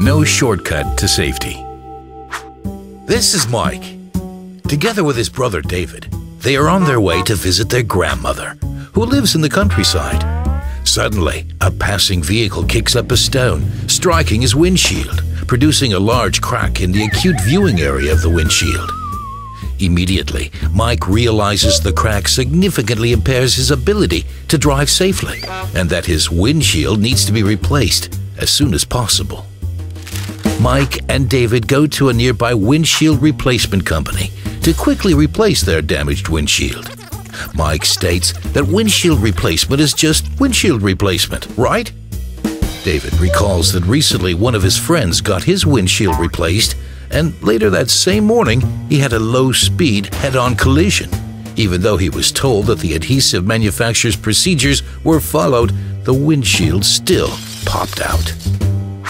No shortcut to safety. This is Mike. Together with his brother David, they are on their way to visit their grandmother, who lives in the countryside. Suddenly, a passing vehicle kicks up a stone, striking his windshield, producing a large crack in the acute viewing area of the windshield. Immediately, Mike realizes the crack significantly impairs his ability to drive safely, and that his windshield needs to be replaced as soon as possible. Mike and David go to a nearby windshield replacement company to quickly replace their damaged windshield. Mike states that windshield replacement is just windshield replacement, right? David recalls that recently one of his friends got his windshield replaced, and later that same morning he had a low-speed head-on collision. Even though he was told that the adhesive manufacturer's procedures were followed, the windshield still popped out.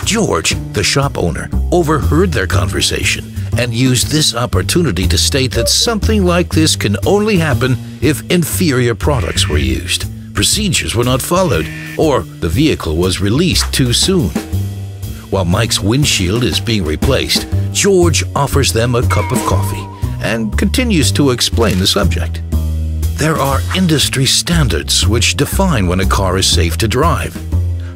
George, the shop owner, overheard their conversation and used this opportunity to state that something like this can only happen if inferior products were used, procedures were not followed, or the vehicle was released too soon. While Mike's windshield is being replaced, George offers them a cup of coffee and continues to explain the subject. There are industry standards which define when a car is safe to drive.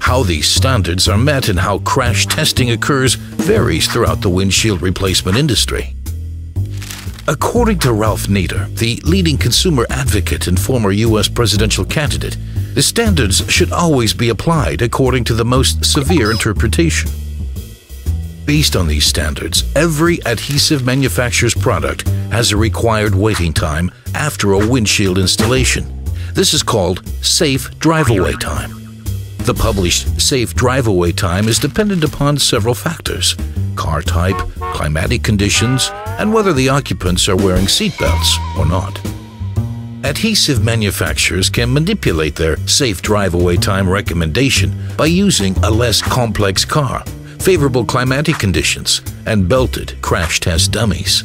How these standards are met and how crash testing occurs varies throughout the windshield replacement industry. According to Ralph Nader, the leading consumer advocate and former U.S. presidential candidate, the standards should always be applied according to the most severe interpretation. Based on these standards, every adhesive manufacturer's product has a required waiting time after a windshield installation. This is called safe drive-away time. The published safe drive-away time is dependent upon several factors: car type, climatic conditions, and whether the occupants are wearing seatbelts or not. Adhesive manufacturers can manipulate their safe drive-away time recommendation by using a less complex car, favorable climatic conditions, and belted crash test dummies.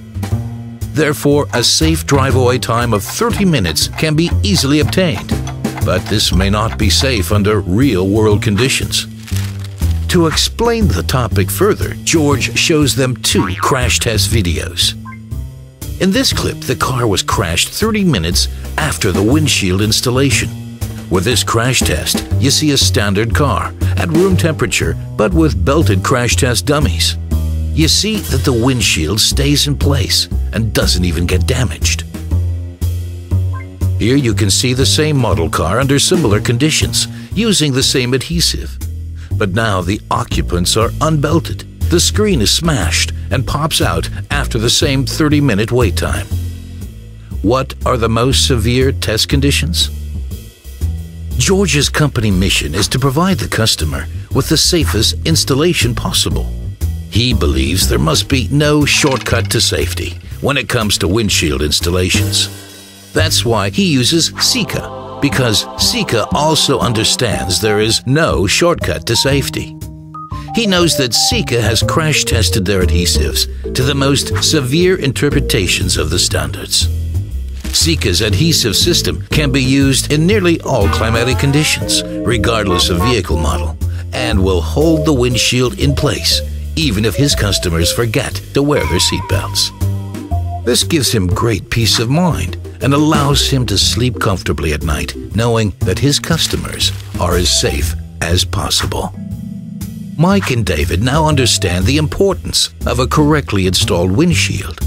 Therefore, a safe drive-away time of 30 minutes can be easily obtained, but this may not be safe under real-world conditions. To explain the topic further, George shows them two crash test videos. In this clip, the car was crashed 30 minutes after the windshield installation. With this crash test, you see a standard car at room temperature but with belted crash test dummies. You see that the windshield stays in place and doesn't even get damaged. Here you can see the same model car under similar conditions, using the same adhesive. But now the occupants are unbelted, the screen is smashed and pops out after the same 30-minute wait time. What are the most severe test conditions? George's company mission is to provide the customer with the safest installation possible. He believes there must be no shortcut to safety when it comes to windshield installations. That's why he uses Sika, because Sika also understands there is no shortcut to safety. He knows that Sika has crash tested their adhesives to the most severe interpretations of the standards. Sika's adhesive system can be used in nearly all climatic conditions, regardless of vehicle model, and will hold the windshield in place, even if his customers forget to wear their seatbelts. This gives him great peace of mind and allows him to sleep comfortably at night, knowing that his customers are as safe as possible. Mike and David now understand the importance of a correctly installed windshield.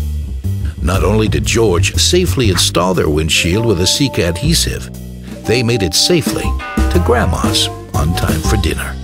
Not only did George safely install their windshield with a Sika adhesive, they made it safely to Grandma's on time for dinner.